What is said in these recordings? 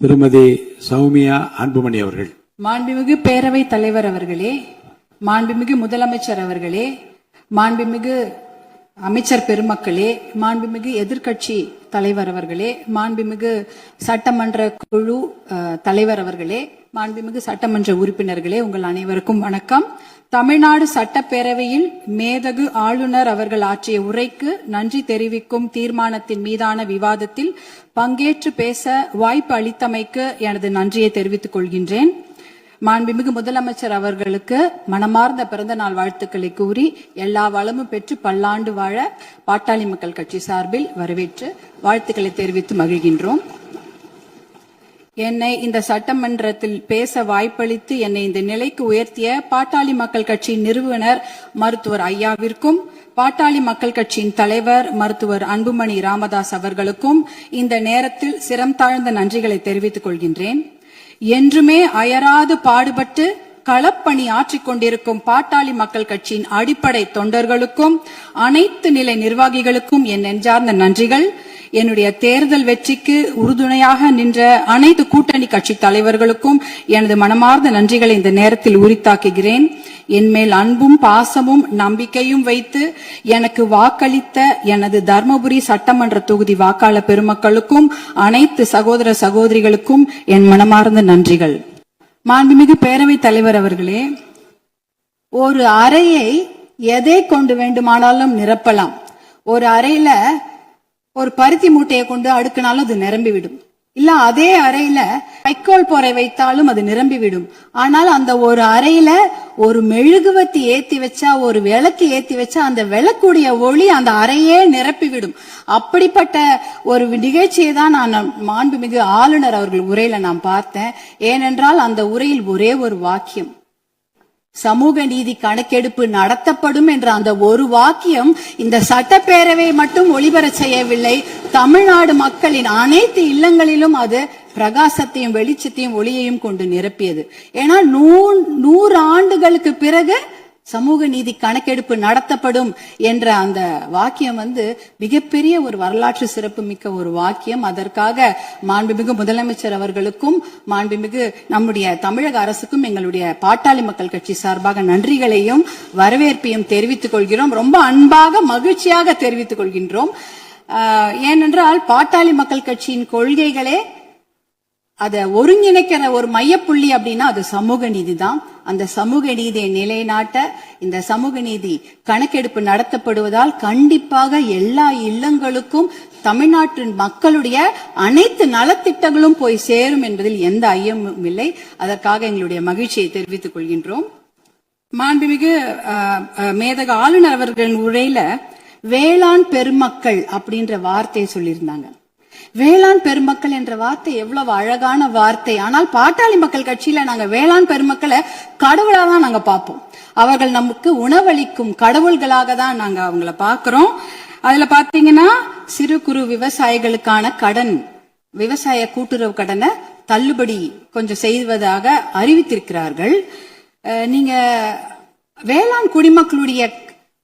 திருமதி சௌமியா அன்புமணி அவர்கள். மாண்புமிகு பேரவைத் தலைவர் அவர்களே, மாண்புமிகு முதலமைச்சர் அவர்களே, மாண்புமிகு அமைச்சர் பெருமக்களே, மாண்புமிகு எதிர்க்கட்சி தலைவர் அவர்களே, மாண்புமிகு சட்டமன்ற குழு தலைவர் அவர்களே, மாண்புமிகு சட்டமன்ற உறுப்பினர்களே, உங்கள் அனைவருக்கும் வணக்கம். தமிழ்நாடு சட்டப்பேரவையில் மேதகு ஆளுநர் அவர்கள் ஆற்றிய உரைக்கு நன்றி தெரிவிக்கும் தீர்மானத்தின் மீதான விவாதத்தில் பங்கேற்று பேச வாய்ப்பு அளித்தமைக்கு எனது நன்றியை தெரிவித்துக் கொள்கின்றேன். மாண்புமிகு முதலமைச்சர் அவர்களுக்கு மனமார்ந்த பிறந்த நாள் வாழ்த்துக்களை கூறி எல்லா வளமும் பெற்று பல்லாண்டு வாழ பாட்டாளி மக்கள் கட்சி சார்பில் வரவேற்று வாழ்த்துக்களை தெரிவித்து மகிழ்கின்றோம். என்னை இந்த சட்டமன்றத்தில் பேச வாய்ப்பளித்து என்னை இந்த நிலைக்கு உயர்த்திய பாட்டாளி மக்கள் கட்சியின் நிறுவனர் மருத்துவர் ஐயாவிற்கும், பாட்டாளி மக்கள் கட்சியின் தலைவர் மருத்துவர் அன்புமணி ராமதாஸ் அவர்களுக்கும் இந்த நேரத்தில் சிரம் தாழ்ந்த நன்றிகளை தெரிவித்துக் கொள்கின்றேன். என்றுமே அயராது பாடுபட்டு களப்பணி ஆற்றிக் கொண்டிருக்கும் பாட்டாளி மக்கள் கட்சியின் அடிப்படை தொண்டர்களுக்கும் அனைத்து நிலை நிர்வாகிகளுக்கும் என் நெஞ்சார்ந்த நன்றிகள். என்னுடைய தேர்தல் வெற்றிக்கு உறுதுணையாக நின்ற அனைத்து கூட்டணி கட்சி தலைவர்களுக்கும் எனது மனமார்ந்த நன்றிகளை இந்த நேரத்தில் உரித்தாக்குகிறேன். என்மேல் அன்பும் பாசமும் நம்பிக்கையும் வைத்து எனக்கு வாக்களித்த எனது தர்மபுரி சட்டமன்ற தொகுதி வாக்காளர் பெருமக்களுக்கும் அனைத்து சகோதர சகோதரிகளுக்கும் என் மனமார்ந்த நன்றிகள். மாண்புமிகு பேரவைத் தலைவர் அவர்களே, ஒரு அறையை எதை கொண்டு வேண்டுமானாலும் நிரப்பலாம். ஒரு அறையில ஒரு பருத்தி மூட்டையை கொண்டு அடுக்கினாலும் அது நிரம்பிவிடும். இல்ல அதே அறையில வைக்கோல் போரை வைத்தாலும் அது நிரம்பிவிடும். ஆனால் அந்த ஒரு அறையில ஒரு மெழுகுவத்தி ஏத்தி வச்சா, ஒரு விளக்கு ஏத்தி வச்சா அந்த விளக்குடைய ஒளி அந்த அறையே நிரப்பிவிடும். அப்படிப்பட்ட ஒரு நிகழ்ச்சியை தான் நான் மாண்புமிகு ஆளுநர் அவர்கள் உரையில நான் பார்த்தேன். ஏனென்றால் அந்த உரையில் ஒரே ஒரு வாக்கியம், சமூக நீதி கணக்கெடுப்பு நடத்தப்படும் என்ற அந்த ஒரு வாக்கியம் இந்த சட்டப்பேரவை மட்டும் ஒளிபர செய்யவில்லை, தமிழ்நாடு மக்களின் அனைத்து இல்லங்களிலும் அது பிரகாசத்தையும் வெளிச்சத்தையும் ஒளியையும் கொண்டு நிரப்பியது. ஏன்னா 100 ஆண்டுகளுக்கு பிறகு சமூக நீதி கணக்கெடுப்பு நடத்தப்படும் என்ற அந்த வாக்கியம் மிகப்பெரிய ஒரு வரலாற்று சிறப்பு மிக்க ஒரு வாக்கியம். அதற்காக மாண்புமிகு முதலமைச்சர் அவர்களுக்கும் மாண்புமிகு நம்முடைய தமிழக அரசுக்கும் எங்களுடைய பாட்டாளி மக்கள் கட்சி சார்பாக நன்றிகளையும் வரவேற்பையும் தெரிவித்துக் கொள்கிறோம். ரொம்ப அன்பாக மகிழ்ச்சியாக தெரிவித்துக் கொள்கின்றோம். ஏனென்றால் பாட்டாளி மக்கள் கட்சியின் கொள்கைகளே அதை ஒருங்கிணைக்கிற ஒரு மையப்புள்ளி அப்படின்னா அது சமூக நீதி தான். அந்த சமூக நீதியை நிலைநாட்ட இந்த சமூக நீதி கணக்கெடுப்பு நடத்தப்படுவதால் கண்டிப்பாக எல்லா இல்லங்களுக்கும் தமிழ்நாட்டின் மக்களுடைய அனைத்து நலத்திட்டங்களும் போய் சேரும் என்பதில் எந்த ஐயமும் இல்லை. அதற்காக எங்களுடைய மகிழ்ச்சியை தெரிவித்துக் கொள்கின்றோம். மாண்புமிகு மேதக ஆளுநர் அவர்களின் உரையில வேளாண் பெருமக்கள் அப்படின்ற வார்த்தையை சொல்லியிருந்தாங்க. வேளாண் பெருமக்கள் என்ற வார்த்தை எவ்வளவு அழகான வார்த்தை. ஆனால் பாட்டாளி மக்கள் கட்சியில நாங்க வேளாண் பெருமக்களை கடவுளா தான் நாங்க பார்ப்போம். அவர்கள் நமக்கு உணவளிக்கும் கடவுள்களாக தான் நாங்க அவங்கள பாக்குறோம். அதுல பாத்தீங்கன்னா சிறு குறு விவசாயிகளுக்கான கடன், விவசாய கூட்டுறவு கடனை தள்ளுபடி கொஞ்சம் செய்வதாக அறிவித்திருக்கிறார்கள். நீங்க வேளாண் குடிமக்களுடைய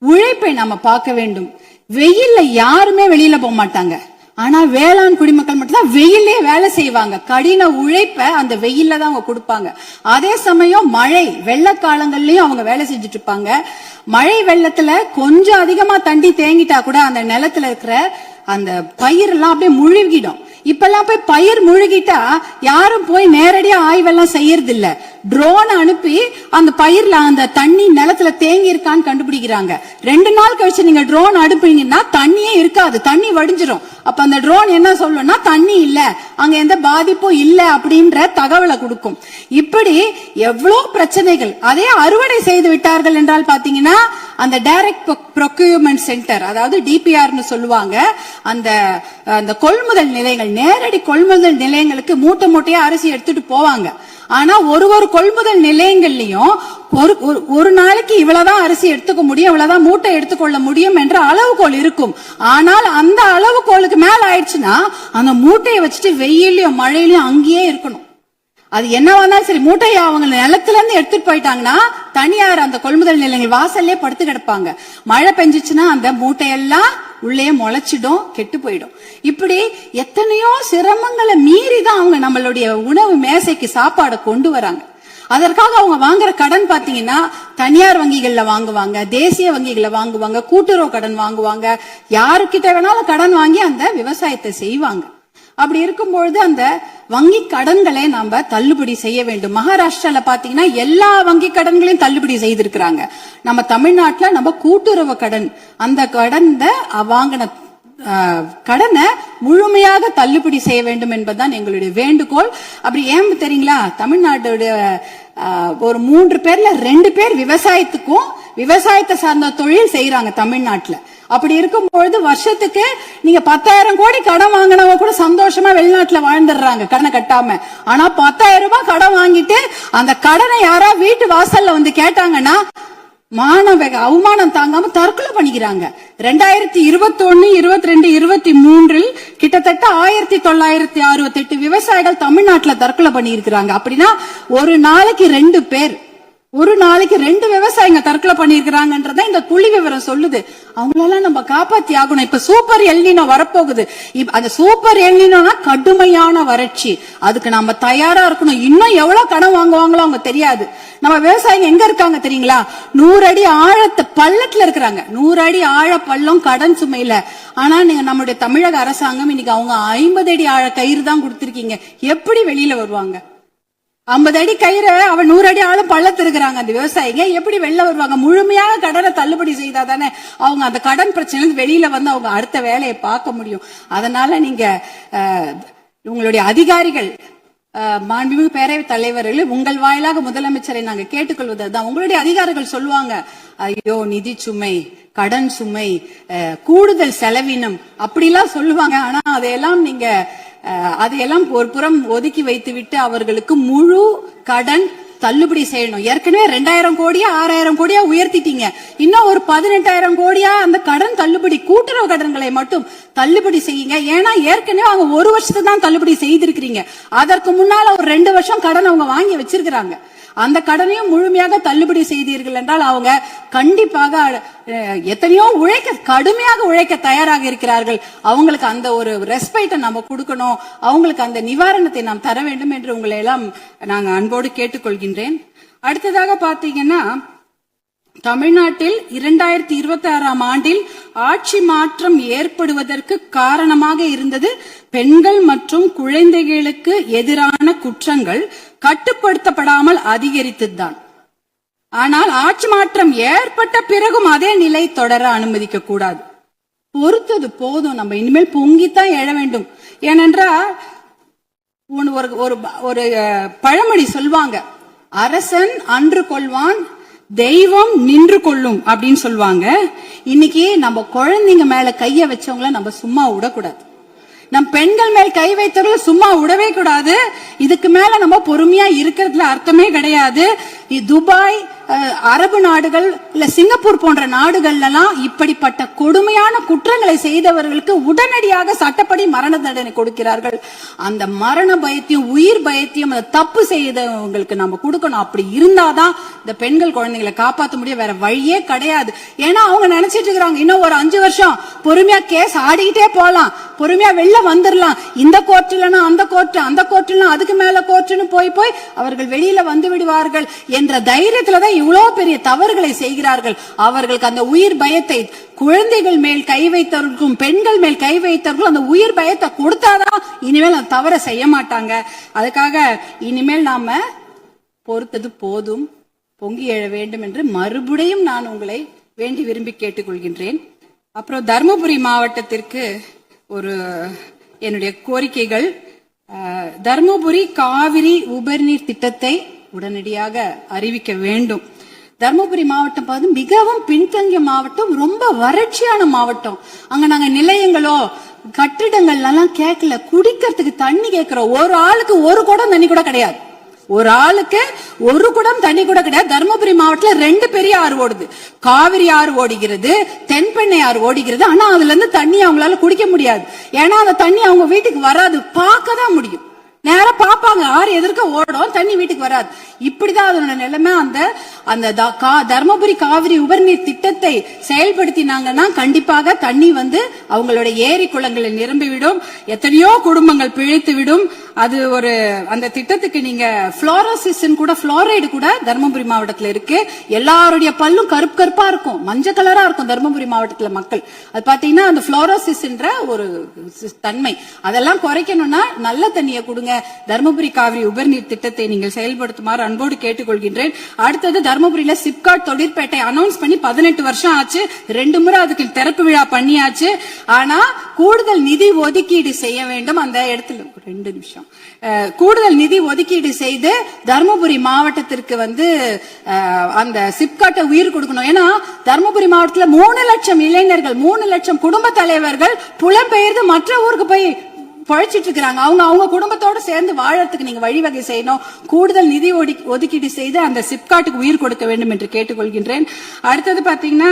உழைப்பை நாம பார்க்க வேண்டும். வெயில்ல யாருமே வெளியில போக மாட்டாங்க. ஆனா வேளாண் குடிமக்கள் மட்டும்தான் வெயிலே வேலை செய்வாங்க. கடின உழைப்ப அந்த வெயில்ல தான் அவங்க கொடுப்பாங்க. அதே சமயம் மழை வெள்ள காலங்கள்லயும் அவங்க வேலை செஞ்சுட்டு இருப்பாங்க. மழை வெள்ளத்துல கொஞ்சம் அதிகமா தண்ணி தேங்கிட்டா கூட அந்த நிலத்துல இருக்கிற அந்த பயிர் எல்லாம் அப்படியே முழுகிடும். இப்பெல்லாம் போய் பயிர் முழுகிட்டா யாரும் போய் நேரடியா ஆய்வெல்லாம் செய்யறது இல்ல. ட்ரோன் அனுப்பி அந்த பயிர்ல அந்த தண்ணி நிலத்துல தேங்கி இருக்கான்னு கண்டுபிடிக்கிறாங்க. 2 நாள் கழிச்சு நீங்க ட்ரோன் அனுப்புனீங்கன்னா தண்ணியே இருக்காது, தண்ணி வடிஞ்சிரும். அப்ப அந்த ட்ரோன் என்ன சொல்லும்னா தண்ணி இல்ல, அங்க எந்த பாதிப்பும் இல்ல அப்படின்ற தகவலை கொடுக்கும். இப்படி எவ்வளவு பிரச்சனைகள். அதே அறுவடை செய்து விட்டார்கள் என்றால் பாத்தீங்கன்னா அந்த டைரக்ட் ப்ரொக்யூர்மெண்ட் சென்டர், அதாவது டிபிஆர்னு சொல்லுவாங்க, அந்த கொள்முதல் நிலையங்கள், நேரடி கொள்முதல் நிலையங்களுக்கு மூட்டை மூட்டையா அரிசி எடுத்துட்டு போவாங்க. ஆனா ஒரு கொள்முதல் நிலையங்கள்லயும் ஒரு நாளைக்கு இவ்வளவுதான் அரிசி எடுத்துக்க முடியும், இவ்வளவுதான் மூட்டை எடுத்துக்கொள்ள முடியும் என்ற அளவுகோல் இருக்கும். ஆனால் அந்த அளவுகோலுக்கு மேல ஆயிடுச்சுன்னா அந்த மூட்டையை வச்சுட்டு வெயிலையும் மழையிலையும் அங்கேயே இருக்கணும். அது என்னவா இருந்தாலும் சரி, மூட்டையை அவங்க நிலத்துல இருந்து எடுத்துட்டு போயிட்டாங்கன்னா தனியார் அந்த கொள்முதல் நிலையங்கள் வாசல்லே படுத்து கிடப்பாங்க. மழை பெஞ்சிச்சுன்னா அந்த மூட்டையெல்லாம் உள்ளே முளைச்சிடும், கெட்டு போயிடும். இப்படி எத்தனையோ சிரமங்களை மீறி தான் அவங்க நம்மளுடைய உணவு மேசைக்கு சாப்பாடை கொண்டு வராங்க. அதற்காக அவங்க வாங்குற கடன் பாத்தீங்கன்னா தனியார் வங்கிகள்ல வாங்குவாங்க, தேசிய வங்கிகளை வாங்குவாங்க, கூட்டுறவு கடன் வாங்குவாங்க, யாருக்கிட்ட வேணாலும் கடன் வாங்கி அந்த விவசாயத்தை செய்வாங்க. அப்படி இருக்கும்பொழுது அந்த வங்கி கடன்களை நாம தள்ளுபடி செய்ய வேண்டும். மகாராஷ்டிரால பாத்தீங்கன்னா எல்லா வங்கி கடன்களையும் தள்ளுபடி செய்திருக்கிறாங்க. நம்ம தமிழ்நாட்டுல நம்ம கூட்டுறவு கடன், அந்த கடன் வாங்கின கடனை முழுமையாக தள்ளுபடி செய்ய வேண்டும் என்பதுதான் எங்களுடைய வேண்டுகோள். அப்படி ஏன் தெரியுங்களா, தமிழ்நாட்டுடைய ஒரு 3 பேர்ல 2 பேர் விவசாயத்துக்கும் விவசாயத்தை சார்ந்த தொழில் செய்யறாங்க தமிழ்நாட்டுல. அப்படி இருக்கும்பொழுது வருஷத்துக்கு நீங்க 10,000 கோடி கடன் வாங்கினவங்க கூட சந்தோஷமா வெளிநாட்டுல வாழ்ந்துடுறாங்க கடனை கட்டாம. ஆனா 10,000 ரூபாய் கடன் வாங்கிட்டு அந்த கடனை யாரா வீட்டு வாசல்ல வந்து கேட்டாங்கன்னா அவமானம் தாங்காம தற்கொலை பண்ணிக்கிறாங்க. 2021, 22, 23 கிட்டத்தட்ட 1968 விவசாயிகள் தமிழ்நாட்டுல தற்கொலை பண்ணியிருக்கிறாங்க. அப்படின்னா ஒரு நாளைக்கு 2 பேர், ஒரு நாளைக்கு 2 விவசாயிங்க தற்கொலை பண்ணிருக்கிறாங்கன்றத இந்த புள்ளி விவரம் சொல்லுது. அவங்களெல்லாம் நம்ம காப்பாத்தி ஆகணும். இப்ப சூப்பர் எல்னினோ வரப்போகுது. அந்த சூப்பர் எல்னினோனா கடுமையான வறட்சி, அதுக்கு நம்ம தயாரா இருக்கணும். இன்னும் எவ்வளவு கடன் வாங்குவாங்களோ அவங்க தெரியாது. நம்ம விவசாயிங்க எங்க இருக்காங்க தெரியுங்களா, 100 அடி ஆழத்து பள்ளத்துல இருக்கிறாங்க. 100 அடி ஆழ பள்ளம் கடன் சுமையில. ஆனா நீங்க நம்மளுடைய தமிழக அரசாங்கம் இன்னைக்கு அவங்க 50 அடி ஆழ கயிறு தான் கொடுத்திருக்கீங்க. எப்படி வெளியில வருவாங்க? 50 அடி கயிறு, அவன் 100 அடி ஆழம் பள்ளத்து இருக்கிறாங்க அந்த விவசாயிங்க, எப்படி வெளில வருவாங்க? முழுமையாக கடனை தள்ளுபடி செய்தாதானே அவங்க அந்த கடன் பிரச்சனை வெளியில வந்து அவங்க அடுத்த வேலையை பார்க்க முடியும். அதனால நீங்க உங்களுடைய அதிகாரிகள், மாண்புமிகு பேரவைத் தலைவர்கள், உங்கள் வாயிலாக முதலமைச்சரை நாங்க கேட்டுக்கொள்வதுதான், உங்களுடைய அதிகாரிகள் சொல்லுவாங்க, ஐயோ நிதி சுமை, கடன் சுமை, கூடுதல் செலவினம் அப்படிலாம் சொல்லுவாங்க. ஆனா அதையெல்லாம் ஒரு புறம் ஒதுக்கி வைத்து விட்டு அவர்களுக்கு முழு கடன் தள்ளுபடி செய்யணும். ஏற்கனவே 2000 கோடியா 6000 கோடியா உயர்த்திட்டீங்க. இன்னும் ஒரு 18,000 கோடியா அந்த கடன் தள்ளுபடி, கூட்டுறவு கடன்களை மட்டும் தள்ளுபடி செய்யுங்க. ஏன்னா ஏற்கனவே அவங்க 1 வருஷத்துக்கு தான் தள்ளுபடி செய்திருக்கிறீங்க. அதற்கு முன்னால ஒரு 2 வருஷம் கடன் அவங்க வாங்கி வச்சிருக்கிறாங்க. அந்த கடனையும் முழுமையாக தள்ளுபடி செய்தீர்கள் என்றால் அவங்க கண்டிப்பாக எத்தனையோ கடுமையாக உழைக்க தயாராக இருக்கிறார்கள். அவங்களுக்கு அந்த ஒரு ரெஸ்பெக்டை நம்ம கொடுக்கணும், அவங்களுக்கு அந்த நிவாரணத்தை நாம் தர வேண்டும் என்று உங்களை எல்லாம் நாங்க அன்போடு கேட்டுக்கொள்கின்றேன். அடுத்ததாக பாத்தீங்கன்னா, தமிழ்நாட்டில் 2026ஆம் ஆண்டில் ஆட்சி மாற்றம் ஏற்படுவதற்கு காரணமாக இருந்தது பெண்கள் மற்றும் குழந்தைகளுக்கு எதிரான குற்றங்கள் கட்டுப்படுத்தப்படாமல் அதிகரித்ததுதான். ஆனால் ஆட்சி மாற்றம் ஏற்பட்ட பிறகும் அதே நிலை தொடர அனுமதிக்க கூடாது. பொறுத்தது போதும், நம்ம இனிமேல் பொங்கித்தான் எழ வேண்டும். ஏனென்றால் ஒரு பழமொழி சொல்வாங்க, அரசன் அன்று கொள்வான், தெய்வம் நின்று கொள்ளும் அப்படின்னு சொல்லுவாங்க. இன்னைக்கு நம்ம குழந்தைங்க மேல கைய வச்சவங்கள நம்ம சும்மா விடக்கூடாது. நம் பெண்கள் மேல் கை வைத்தவர்கள் சும்மா விடவே கூடாது. இதுக்கு மேல நம்ம பொறுமையா இருக்கிறதுல அர்த்தமே கிடையாது. துபாய், அரபு நாடுகள், இல்ல சிங்கப்பூர் போன்ற நாடுகள்லாம் இப்படிப்பட்ட கொடுமையான குற்றங்களை செய்தவர்களுக்கு உடனடியாக சட்டப்படி மரண தண்டனை கொடுக்கிறார்கள். அந்த மரண பயத்தையும் உயிர் பயத்தையும் அந்த தப்பு செய்தவங்களுக்கு நம்ம கொடுக்கணும். அப்படி இருந்தாதான் இந்த பெண்கள் குழந்தைகளை காப்பாற்ற முடியும். வேற வழியே கிடையாது. ஏன்னா அவங்க நினைச்சிட்டு இருக்கிறாங்க, இன்னும் ஒரு 5 வருஷம் பொறுமையா கேஸ் ஆடிக்கிட்டே போலாம், பொறுமையா வெளில வந்துடலாம், இந்த கோர்ட் இல்லைன்னா அந்த கோர்ட், அந்த கோர்ட் இல்லைன்னா அதுக்கு மேல கோர்ட்னு போய் அவர்கள் வெளியில வந்து விடுவார்கள் என்ற தைரியத்துலதான் இவ்வளவு பெரிய தவறுகளை செய்கிறார்கள். அவர்களுக்கு அந்த உயிர் பயத்தை, குழந்தைகள் மேல் கை வைத்தவர்களுக்கும் பெண்கள் மேல் கை வைத்தவர்களும் அந்த உயிர் பயத்தை கொடுத்தாதான் இனிமேல் அந்த தவறை செய்ய மாட்டாங்க. அதுக்காக இனிமேல் நாம பொறுத்தது போதும், பொங்கி எழ வேண்டும் என்று மறுபடியும் நான் உங்களை வேண்டி விரும்பி கேட்டுக்கொள்கின்றேன். அப்புறம் தர்மபுரி மாவட்டத்திற்கு ஒரு என்னுடைய கோரிக்கைகள், தர்மபுரி காவிரி உபரிநீர் திட்டத்தை உடனடியாக அறிவிக்க வேண்டும். தர்மபுரி மாவட்டம் மிகவும் பின்தங்கிய மாவட்டம், ரொம்ப வறட்சியான மாவட்டம். அங்க நாங்க நிலையங்களோ கட்டிடங்கள் எல்லாம் கேட்கல, குடிக்கிறதுக்கு தண்ணி கேட்கிறோம். ஒரு ஆளுக்கு ஒரு குடம் தண்ணி கூட கிடையாது, ஒரு ஆளுக்கு ஒரு குடம் தண்ணி கூட கிடையாது. தர்மபுரி மாவட்டத்தில் 2 பெரிய ஆறு ஓடுது, காவிரி ஆறு ஓடுகிறது, தென்பெண்ணை ஆறு ஓடுகிறது. ஆனா அதுல இருந்து தண்ணி அவங்களால குடிக்க முடியாது. ஏன்னா அந்த தண்ணி அவங்க வீட்டுக்கு வராது, பார்க்க தான் முடியும், நேரம் பார்ப்பாங்க, கார் எதிர்க்க ஓடும், தண்ணி வீட்டுக்கு வராது. இப்படிதான் அதனோட நிலைமை. அந்த தர்மபுரி காவிரி உபரிநீர் திட்டத்தை செயல்படுத்தினாங்கன்னா கண்டிப்பாக தண்ணி வந்து அவங்களோட ஏரி குளங்களில் நிரம்பிவிடும், எத்தனையோ குடும்பங்கள் பிழைத்து விடும். அது ஒரு அந்த திட்டத்துக்கு நீங்க புளோரோசிஸ் கூட, புளோரைடு கூட தர்மபுரி மாவட்டத்தில் இருக்கு. எல்லாருடைய பல்லும் கருப்பு கருப்பா இருக்கும், மஞ்சள் கலரா இருக்கும் தர்மபுரி மாவட்டத்தில் மக்கள். அது பாத்தீங்கன்னா அந்த புளோரோசிஸ் ஒரு தன்மை, அதெல்லாம் குறைக்கணும்னா நல்ல தண்ணியை கொடுங்க. தர்மபுரி காவிரி உபரிநீர் திட்டத்தை நீங்கள் செயல்படுத்துமாறு அன்போடு கேட்டுக்கொள்கின்றேன். அடுத்தது தர்மபுரியில சிப்காட் தொழிற்பேட்டை அனௌன்ஸ் பண்ணி 18 வருஷம் ஆச்சு. 2 முறை அதுக்கு திறப்பு விழா பண்ணியாச்சு. ஆனா கூடுதல் நிதி ஒதுக்கீடு செய்ய வேண்டும். அந்த இடத்துல 2 நிமிஷம் கூடுதல் நிதி ஒதுக்கீடு செய்து தர்மபுரி மாவட்டத்திற்கு வந்து அந்த சிப்காட்டை உயிர் கொடுக்கணும். ஏன்னா தர்மபுரி மாவட்டத்தில் 3 லட்சம் இளைஞர்கள், 3 லட்சம் குடும்ப தலைவர்கள் புலம்பெயர்ந்து மற்ற ஊருக்கு போய் பழைச்சிட்டு இருக்காங்க. அவங்க குடும்பத்தோடு சேர்ந்து வாழறதுக்கு நீங்க வழிவகை செய்யணும். கூடுதல் நிதி ஒதுக்கீடு செய்து அந்த சிப்காட்டுக்கு உயிர் கொடுக்க வேண்டும் என்று கேட்டுக்கொள்கின்றேன். அடுத்தது பாத்தீங்கன்னா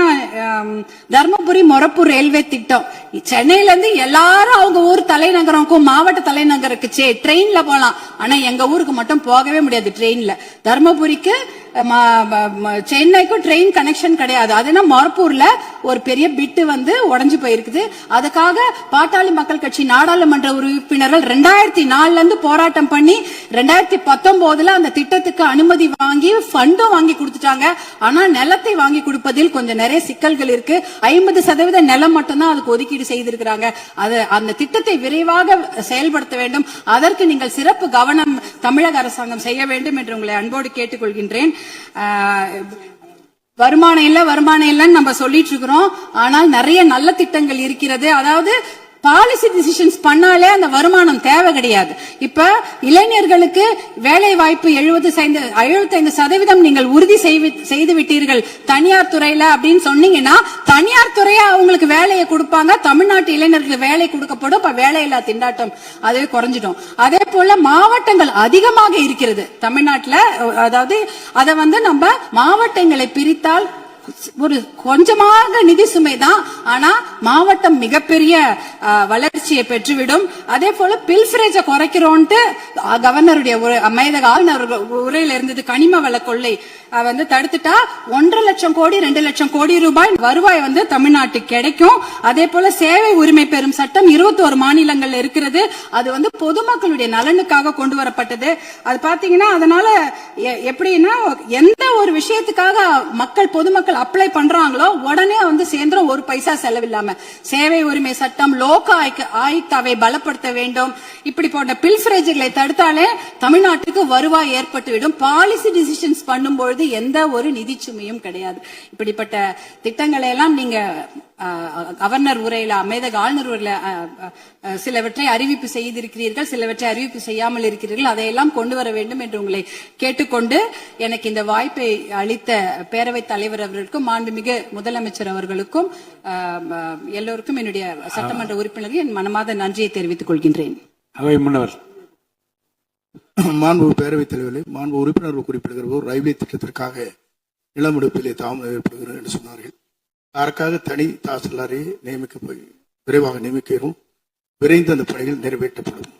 தர்மபுரி மொரப்பூர் ரயில்வே திட்டம். சென்னையில இருந்து எல்லாரும் அவங்க ஊர் தலைநகருக்கும் மாவட்ட தலைநகருக்கு ட்ரெயின்ல போலாம். ஆனா எங்க ஊருக்கு மட்டும் போகவே முடியாது ட்ரெயின்ல. தர்மபுரிக்கு சென்னைக்கும் ட்ரெயின் கனெக்ஷன் கிடையாது. அதுனா மொரப்பூர்ல ஒரு பெரிய பிட்டு வந்து உடைஞ்சு போயிருக்குது. அதுக்காக பாட்டாளி மக்கள் கட்சி நாடாளுமன்ற உறுப்பினர்கள் 2004 இருந்து போராட்டம் பண்ணி 2019 அந்த திட்டத்துக்கு அனுமதி வாங்கி ஃபண்டும் வாங்கி கொடுத்துட்டாங்க. ஆனா நிலத்தை வாங்கி கொடுப்பதில் கொஞ்சம் நிறைய சிக்கல்கள் இருக்கு. 50% நிலம் மட்டும்தான் அதுக்கு ஒதுக்கீடு செய்திருக்கிறாங்க. அந்த திட்டத்தை விரைவாக செயல்படுத்த வேண்டும். அதற்கு நீங்கள் சிறப்பு கவனம் தமிழக அரசாங்கம் செய்ய வேண்டும் என்று உங்களை அன்போடு கேட்டுக்கொள்கின்றேன். வருமானம் இல்லன்னு நம்ம சொல்லிட்டு இருக்கிறோம். ஆனால் நிறைய நல்ல திட்டங்கள் இருக்கிறது. அதாவது பாலிசி டிசிஷன்ஸ் பண்ணாலே அந்த வருமானம் தேவை கிடையாது. இப்ப இளைஞர்களுக்கு வேலை வாய்ப்பு 75% நீங்கள் உறுதி செய்து விட்டீர்கள் தனியார் துறையில அப்படின்னு சொன்னீங்கன்னா, தனியார் துறையா அவங்களுக்கு வேலையை கொடுப்பாங்க. தமிழ்நாட்டு இளைஞர்களுக்கு வேலை கொடுக்கப்படும். இப்ப வேலையில்லா திண்டாட்டம் அதுவே குறைஞ்சிடும். அதே போல மாவட்டங்கள் அதிகமாக இருக்கிறது தமிழ்நாட்டுல. அதாவது அதை வந்து நம்ம மாவட்டங்களை பிரித்தால் ஒரு கொஞ்சமாக நிதி சுமை தான், ஆனா மாவட்டம் மிகப்பெரிய வளர்ச்சியை பெற்றுவிடும். அதே போல பில்ஃபரேஜ குறைக்கிறோம்ட்டு கவர்னருடைய ஆளுநர் உரையில இருந்தது. கனிம வள கொள்ளை வந்து தடுத்துட்டா 1.5 லட்சம் கோடி 2 லட்சம் கோடி ரூபாய் வருவாய் வந்து தமிழ்நாட்டுக்கு கிடைக்கும். அதே போல சேவை உரிமை பெறும் சட்டம் 21 மாநிலங்கள்ல இருக்கிறது. அது வந்து பொதுமக்களுடைய நலனுக்காக கொண்டு வரப்பட்டது. அது பாத்தீங்கன்னா அதனால எப்படின்னா எந்த ஒரு விஷயத்துக்காக பொதுமக்கள் அப்ளை பண்றாங்களோ உடனே வந்து சேர்ந்துரும், 1 பைசா செலவில்லாம. சேவை உரிமை சட்டம், லோக ஆயுக்தாவை பலப்படுத்த வேண்டும். இப்படி போன்ற பில்ஃபரேஜ்களை தடுத்தாலே தமிழ்நாட்டுக்கு வருவாய் ஏற்பட்டுவிடும். பாலிசி டிசிஷன்ஸ் பண்ணும்பொழுது எந்த ஒரு நிதி சுமையும் கிடையாது. இப்படிப்பட்ட திட்டங்களை எல்லாம் நீங்க கவர்னர் உரையில, அமைதக ஆளுநர் உரையில சிலவற்றை அறிவிப்பு செய்திருக்கிறீர்கள், சிலவற்றை அறிவிப்பு செய்யாமல் இருக்கிறீர்கள். அதையெல்லாம் கொண்டு வர வேண்டும் என்று உங்களை கேட்டுக்கொண்டு, எனக்கு இந்த வாய்ப்பை அளித்த பேரவைத் தலைவர் அவர்களுக்கும் மாண்புமிகு முதலமைச்சர் அவர்களுக்கும் எல்லோருக்கும் என்னுடைய சட்டமன்ற உறுப்பினர்கள் என் மனமார்ந்த நன்றியை தெரிவித்துக் கொள்கின்றேன். அவை முன்னவர் மாண்பு பேரவைத் தலைவர்களே, மாண்பு உறுப்பினர்கள் குறிப்பிடுகிற ரயில்வே திட்டத்திற்காக நிலமெடுப்பிலே தாமதம் ஏற்படுகிறது என்று சொன்னார்கள். அதற்காக தனி தாசில்தாரை விரைவாக நியமிக்கிறோம். விரைந்து அந்த பணிகள் நிறைவேற்றப்படும்.